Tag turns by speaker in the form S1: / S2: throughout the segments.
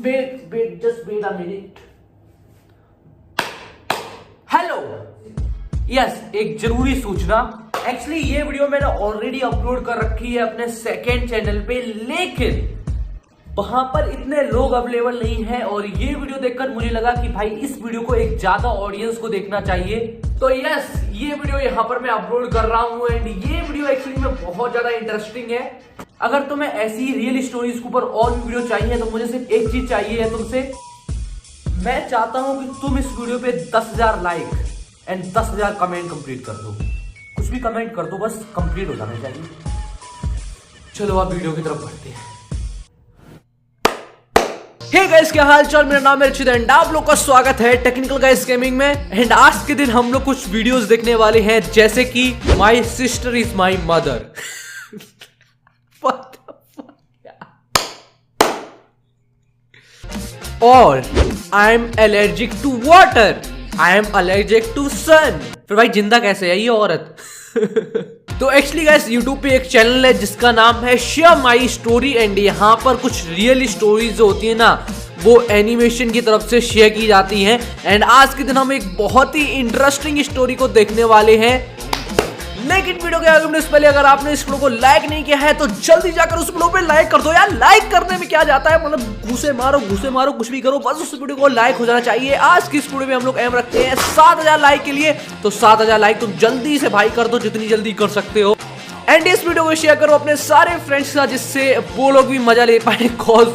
S1: Wait, just wait a minute. Hello yes, एक जरूरी सूचना। एक्चुअली ये वीडियो मैंने ऑलरेडी अपलोड कर रखी है अपने सेकेंड चैनल पे, लेकिन वहां पर इतने लोग अवेलेबल नहीं है और ये वीडियो देखकर मुझे लगा कि भाई इस वीडियो को एक ज्यादा ऑडियंस को देखना चाहिए। तो यस, ये वीडियो यहाँ पर मैं अपलोड कर रहा हूँ एंड ये वीडियो एक्चुअली में बहुत ज्यादा इंटरेस्टिंग है। अगर तुम्हें ऐसी रियल स्टोरीज के ऊपर और भी वीडियो चाहिए तो मुझे सिर्फ एक चीज चाहिए है तुमसे। मैं चाहता हूं कि तुम इस वीडियो पे 10,000 लाइक एंड 10,000 कमेंट कंप्लीट कर दो। कुछ भी कमेंट कर दो, बस कंप्लीट हो जाना चाहिए। चलो आप वीडियो की तरफ बढ़ते हैं। हे गाइस, क्या हाल चाल? मेरा नाम है अर्चित एंड आप लोग का स्वागत है टेक्निकल गाइस गेमिंग में। एंड आज के दिन हम लोग कुछ वीडियोस देखने वाले हैं, जैसे कि my sister is my mother. और I am allergic to water, I am allergic to sun. फिर भाई जिंदा कैसे है ये औरत? तो एक्चुअली गाइस यूट्यूब पे एक चैनल है जिसका नाम है शेयर माई स्टोरी एंड यहाँ पर कुछ रियल स्टोरीज जो होती है ना, वो एनिमेशन की तरफ से शेयर की जाती हैं। एंड आज के दिन हम एक बहुत ही इंटरेस्टिंग स्टोरी को देखने वाले हैं। लेकिन वीडियो के आगे बढ़ने से पहले अगर आपने इस वीडियो को लाइक नहीं किया है तो जल्दी जाकर उस वीडियो पे लाइक कर दो यार। लाइक करने में क्या जाता है, मतलब घूसे मारो कुछ भी करो, बस उस वीडियो को लाइक हो जाना चाहिए। आज की इस वीडियो में हम लोग एम रखते हैं 7,000 लाइक के लिए, तो 7,000 लाइक तुम जल्दी से भाई कर दो, जितनी जल्दी कर सकते हो। एंड इस वीडियो को शेयर करो अपने सारे फ्रेंड्स के साथ, जिससे वो लोग भी मजा ले पाए। कॉज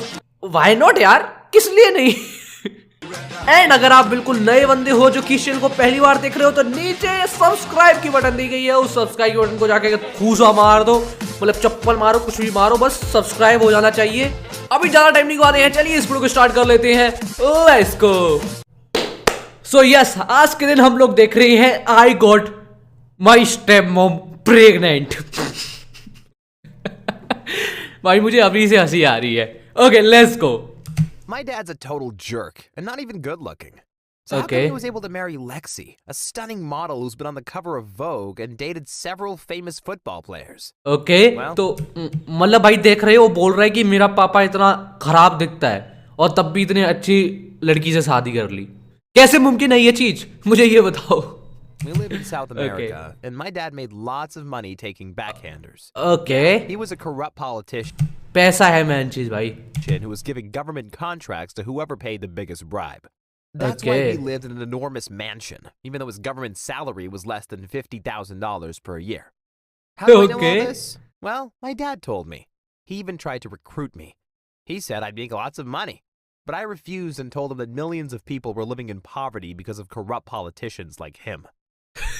S1: व्हाई नॉट यार, किस लिए नहीं। एंड अगर आप बिल्कुल नए बंदे हो जो कि चैनल को पहली बार देख रहे हो तो नीचे सब्सक्राइब की बटन दी गई है, उस सब्सक्राइब के बटन को जाके घूसा मार दो, मतलब चप्पल मारो, कुछ भी मारो, बस सब्सक्राइब हो जाना चाहिए। अभी ज्यादा टाइम नहीं गवाते हैं, चलिए इस वीडियो को स्टार्ट कर लेते हैं। Let's go. सो यस, आज के दिन हम लोग देख रहे हैं I got my step mom pregnant. भाई मुझे अभी से हंसी आ रही है। Okay let's go.
S2: My dad's a total jerk, and not even good looking. So how come he was able to marry Lexi, a stunning model who's been on the cover of Vogue and dated several famous football players?
S1: Okay, तो मतलब भाई देख रहे हो, बोल रहा है कि मेरा पापा इतना खराब दिखता है और तब भी इतने अच्छी लड़की से शादी कर ली। कैसे मुमकिन है ये चीज, मुझे ये बताओ।
S2: We live in South America, and my dad made lots of money taking backhanders.
S1: Okay.
S2: He was a corrupt politician.
S1: पैसा है मेन चीज भाई।
S2: Who was giving government contracts to whoever paid the biggest bribe. That's why we lived in an enormous mansion, even though his government salary was less than $50,000 per year. How do I know all this? Well, my dad told me. He even tried to recruit me. He said I'd make lots of money, but I refused and told him that millions of people were living in poverty because of corrupt politicians like him.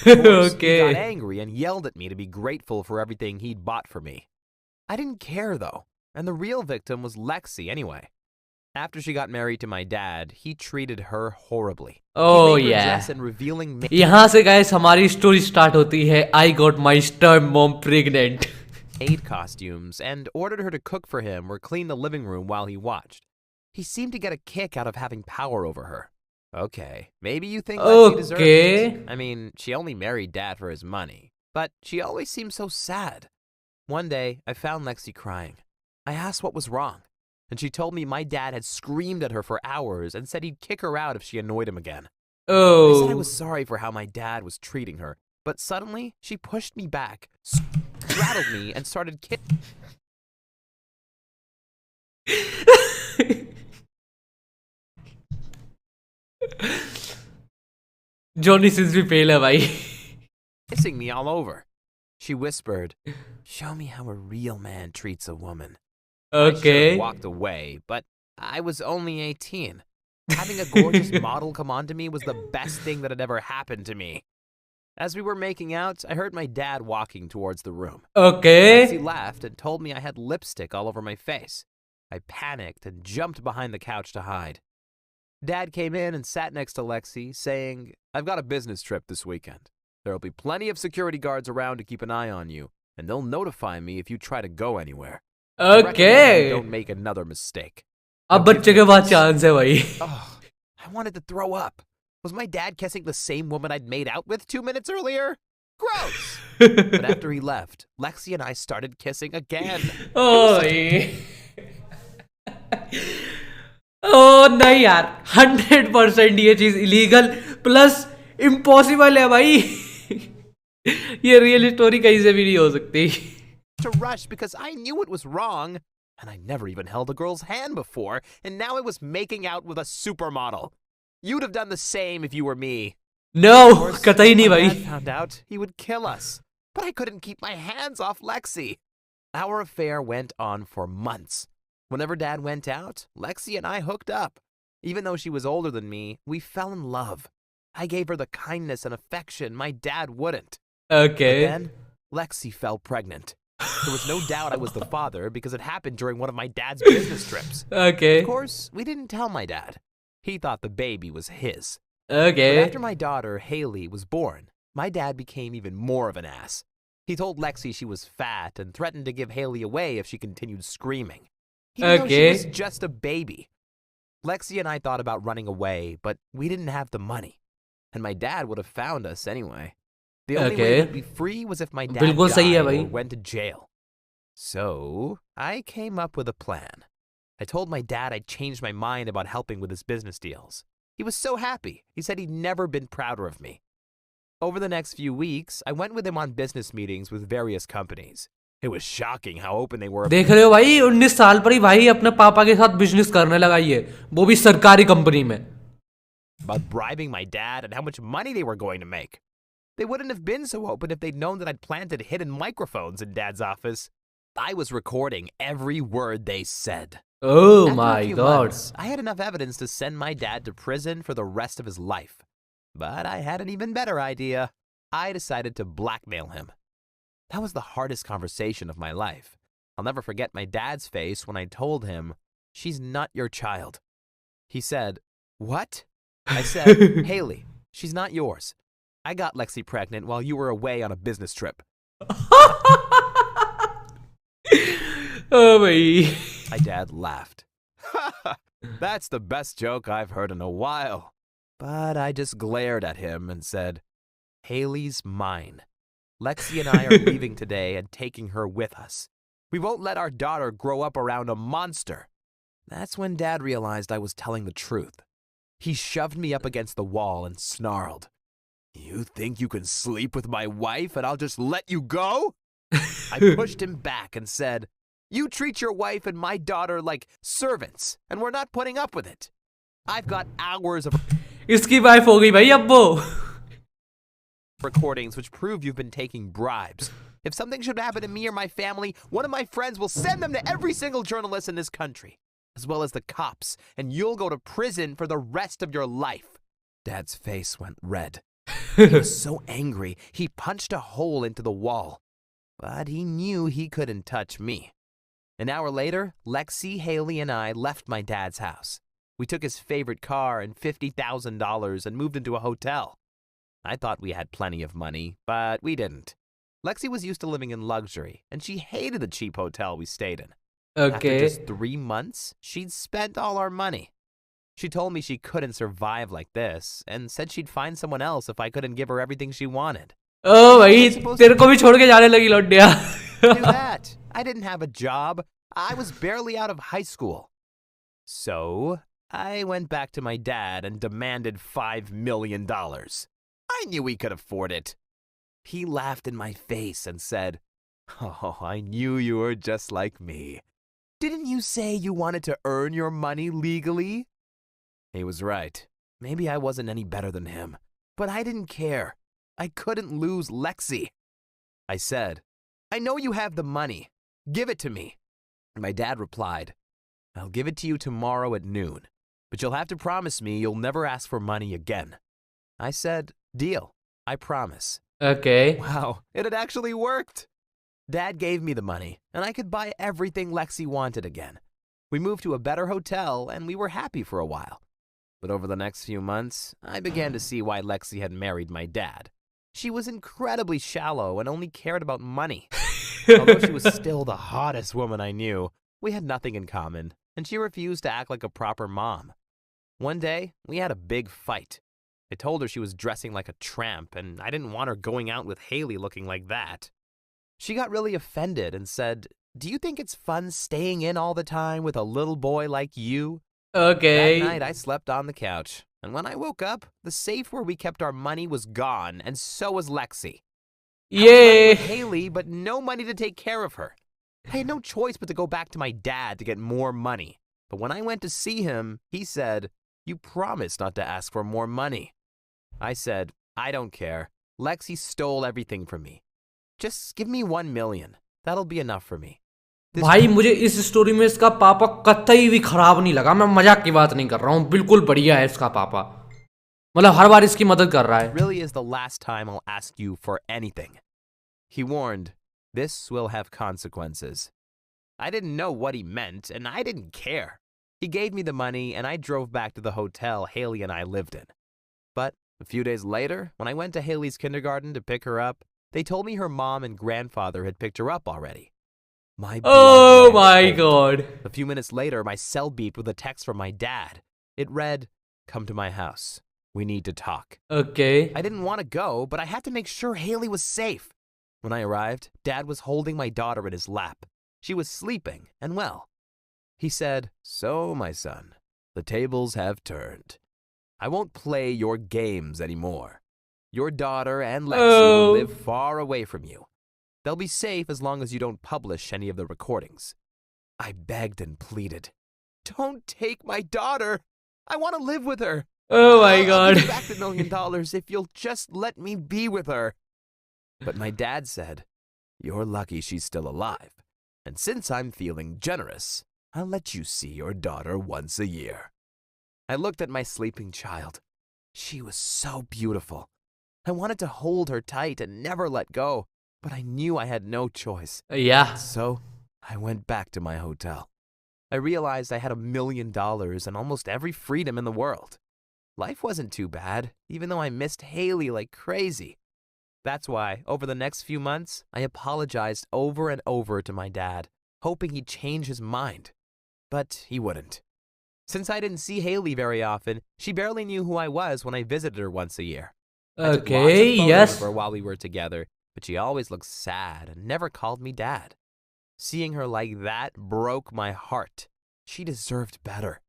S2: Of course, he got angry and yelled at me to be grateful for everything he'd bought for me. I didn't care though. And the real victim was Lexi anyway. After she got married to my dad, he treated her horribly. Oh yeah. And revealing
S1: यहाँ से guys हमारी story start होती है। I got my step mom pregnant.
S2: Maid costumes and ordered her to cook for him or clean the living room while he watched. He seemed to get a kick out of having power over her. Okay, maybe you think Lexi deserves it. I mean, she only married dad for his money, but she always seemed so sad. One day, I found Lexi crying. I asked what was wrong, and she told me my dad had screamed at her for hours and said he'd kick her out if she annoyed him again. I said I was sorry for how my dad was treating her, but suddenly she pushed me back, straddled me, and started kicking.
S1: Johnny sins भी fail है भाई।
S2: Kissing me all over. She whispered, "Show me how a real man treats a woman."
S1: Okay.
S2: I walked away, but I was only 18. Having a gorgeous model come on to me was the best thing that had ever happened to me. As we were making out, I heard my dad walking towards the room.
S1: Okay.
S2: He laughed and told me I had lipstick all over my face. I panicked and jumped behind the couch to hide. Dad came in and sat next to Lexi, saying, "I've got a business trip this weekend. There'll be plenty of security guards around to keep an eye on you, and they'll notify me if you try to go anywhere.
S1: Okay.
S2: Don't make another mistake."
S1: अब बच्चे के बाद chance है भाई।
S2: I wanted to throw up. Was my dad kissing the same woman I'd made out with 2 minutes earlier? Gross. But after he left, Lexi and I started kissing again.
S1: Oh नहीं यार, 100% ये चीज illegal plus impossible है भाई. ये real story कहीं से भी नहीं हो सकती.
S2: To rush because I knew it was wrong, and I never even held a girl's hand before, and now I was making out with a supermodel. You'd have done the same if you were me.
S1: No,
S2: Of course,
S1: कतई नहीं
S2: if my
S1: भाई.
S2: dad found out, he would kill us. But I couldn't keep my hands off Lexi. Our affair went on for months. Whenever Dad went out, Lexi and I hooked up. Even though she was older than me, we fell in love. I gave her the kindness and affection my dad wouldn't.
S1: Okay.
S2: But then, Lexi fell pregnant. There was no doubt I was the father because it happened during one of my dad's business trips.
S1: Okay.
S2: Of course, we didn't tell my dad. He thought the baby was his.
S1: Okay.
S2: But after my daughter, Haley, was born, my dad became even more of an ass. He told Lexi she was fat and threatened to give Haley away if she continued screaming. Even though she was just a baby. Lexi and I thought about running away, but we didn't have the money. And my dad would have found us anyway. The only way we'd be free was if my dad died or went to jail. So, I came up with a plan. I told my dad I'd changed my mind about helping with his business deals. He was so happy. He said he'd never been prouder of me. Over the next few weeks, I went with him on business meetings with various companies. It was shocking how open they were.
S1: देख रहे हो भाई, 19 साल पर ही भाई अपने पापा के साथ बिजनेस करने लगा, ये वो भी सरकारी कंपनी में.
S2: About bribing my dad and how much money they were going to make. They wouldn't have been so open if they'd known that I'd planted hidden microphones in Dad's office. I was recording every word they said.
S1: Oh
S2: After
S1: my
S2: a few
S1: God.
S2: months, I had enough evidence to send my dad to prison for the rest of his life. But I had an even better idea. I decided to blackmail him. That was the hardest conversation of my life. I'll never forget my dad's face when I told him, "She's not your child." He said, "What?" I said, "Haley, she's not yours. I got Lexi pregnant while you were away on a business trip."
S1: Oh my.
S2: My dad laughed. That's the best joke I've heard in a while. But I just glared at him and said, "Haley's mine. Lexi and I are leaving today and taking her with us. We won't let our daughter grow up around a monster." That's when Dad realized I was telling the truth. He shoved me up against the wall and snarled, "You think you can sleep with my wife and I'll just let you go?" I pushed him back and said, "You treat your wife and my daughter like servants, and we're not putting up with it. I've got hours of
S1: इसकी wife हो गई भाई अब वो.
S2: recordings which prove you've been taking bribes. If something should happen to me or my family, one of my friends will send them to every single journalist in this country, as well as the cops, and you'll go to prison for the rest of your life." Dad's face went red. He was so angry, he punched a hole into the wall. But he knew he couldn't touch me. An hour later, Lexi, Haley, and I left my dad's house. We took his favorite car and $50,000 and moved into a hotel. I thought we had plenty of money, but we didn't. Lexi was used to living in luxury, and she hated the cheap hotel we stayed in. After just 3 months, she'd spent all our money. She told me she couldn't survive like this, and said she'd find someone else if I couldn't give her everything she wanted.
S1: Oh भाई, तेरे को भी छोड़ के जाने लगी लौंडिया.
S2: Do that. I didn't have a job. I was barely out of high school. So, I went back to my dad and demanded $5 million. I knew he could afford it. He laughed in my face and said, "Oh, I knew you were just like me. Didn't you say you wanted to earn your money legally?" He was right. Maybe I wasn't any better than him, but I didn't care. I couldn't lose Lexi. I said, "I know you have the money. Give it to me." My dad replied, "I'll give it to you tomorrow at noon, but you'll have to promise me you'll never ask for money again." I said, "Deal. I promise."
S1: Okay.
S2: Wow, it had actually worked. Dad gave me the money, and I could buy everything Lexi wanted again. We moved to a better hotel, and we were happy for a while. But over the next few months, I began to see why Lexi had married my dad. She was incredibly shallow and only cared about money. Although she was still the hottest woman I knew, we had nothing in common, and she refused to act like a proper mom. One day, we had a big fight. I told her she was dressing like a tramp, and I didn't want her going out with Haley looking like that. She got really offended and said, "Do you think it's fun staying in all the time with a little boy like you?
S1: Okay.
S2: That night, I slept on the couch, and when I woke up, the safe where we kept our money was gone, and so was Lexi. I was left with
S1: Yeah.
S2: Haley, but no money to take care of her. I had no choice but to go back to my dad to get more money. But when I went to see him, he said, "You promised not to ask for more money." I said, "I don't care. Lexi stole everything from me. Just give me 1 million. That'll be enough for me."
S1: भाई मुझे इस story में इसका पापा कतई भी खराब नहीं लगा। मैं मजाक की बात नहीं कर रहा हूँ, बिल्कुल बढ़िया है इसका पापा। मतलब हर बार इसकी मदद कर रहा है।
S2: Really is the last time I'll ask you for anything. He warned, "This will have consequences." I didn't know what he meant, and I didn't care. He gave me the money, and I drove back to the hotel Haley and I lived in. But a few days later, when I went to Haley's kindergarten to pick her up, they told me her mom and grandfather had picked her up already. My
S1: Oh
S2: blood ran
S1: my
S2: cold.
S1: god.
S2: A few minutes later, my cell beeped with a text from my dad. It read, "Come to my house. We need to talk."
S1: Okay.
S2: I didn't want to go, but I had to make sure Haley was safe. When I arrived, Dad was holding my daughter in his lap. She was sleeping and well. He said, "So, my son, the tables have turned. I won't play your games anymore. Your daughter and Lexi will live far away from you. They'll be safe as long as you don't publish any of the recordings." I begged and pleaded. "Don't take my daughter. I want to live with her.
S1: Oh my
S2: I'll
S1: god.
S2: give you back the $1 million if you'll just let me be with her." But my dad said, "You're lucky she's still alive. And since I'm feeling generous, I'll let you see your daughter once a year." I looked at my sleeping child. She was so beautiful. I wanted to hold her tight and never let go, but I knew I had no choice.
S1: Yeah.
S2: So I went back to my hotel. I realized I had $1 million and almost every freedom in the world. Life wasn't too bad, even though I missed Haley like crazy. That's why, over the next few months, I apologized over and over to my dad, hoping he'd change his mind. But he wouldn't. Since I didn't see Haley very often, she barely knew who I was when I visited her once a year. I took lots of
S1: Okay.
S2: photos
S1: Yes.
S2: of her while we were together, but she always looked sad and never called me dad. Seeing her like that broke my heart. She deserved better.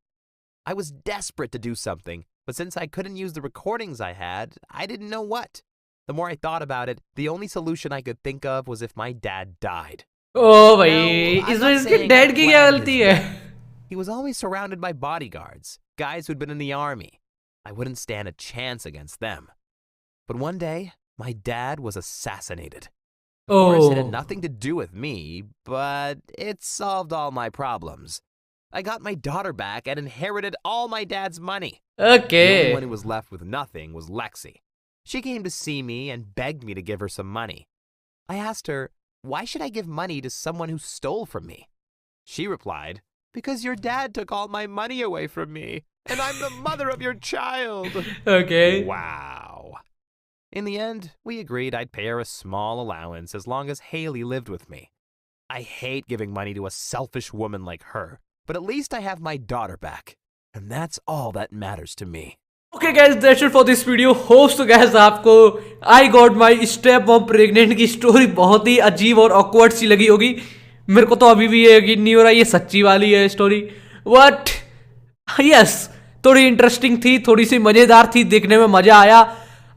S2: I was desperate to do something, but since I couldn't use the recordings I had, I didn't know what. The more I thought about it, the only solution I could think of was if my dad died.
S1: ओ भाई
S2: Now, I'm
S1: इसमें
S2: not
S1: इसके
S2: saying
S1: dad
S2: I
S1: की क्या
S2: planned
S1: गलती
S2: his
S1: है?
S2: death. He was always surrounded by bodyguards, guys who'd been in the army. I wouldn't stand a chance against them. But one day, my dad was assassinated. Of course, it had
S1: Oh.
S2: nothing to do with me, but it solved all my problems. I got my daughter back and inherited all my dad's money. The only
S1: Okay.
S2: one who was left with nothing was Lexi. She came to see me and begged me to give her some money. I asked her, "Why should I give money to someone who stole from me?" She replied, "Because your dad took all my money away from me, and I'm the mother of your child."
S1: Okay.
S2: Wow. In the end, we agreed I'd pay her a small allowance as long as Haley lived with me. I hate giving money to a selfish woman like her, but at least I have my daughter back, and that's all that matters to me.
S1: Okay guys, that's it for this video. Hope so guys आपको I got my step mom pregnant की story बहुत ही अजीब और awkward सी लगी होगी। मेरे को तो अभी भी ये यकीन नहीं हो रहा ये सच्ची वाली है स्टोरी। बट यस, थोड़ी इंटरेस्टिंग थी, थोड़ी सी मजेदार थी, देखने में मजा आया।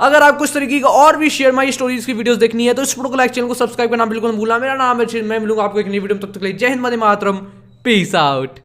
S1: अगर आपको इस तरीके का और भी शेयर माई स्टोरीज की वीडियोस देखनी है तो इस वीडियो को लाइक, चैनल को सब्सक्राइब करना बिल्कुल भूलना। मेरा नाम है, मैं मिलूंगा आपको एक नई वीडियो में, तब तक के लिए जय हिंद, वंदे मातरम, पीस आउट।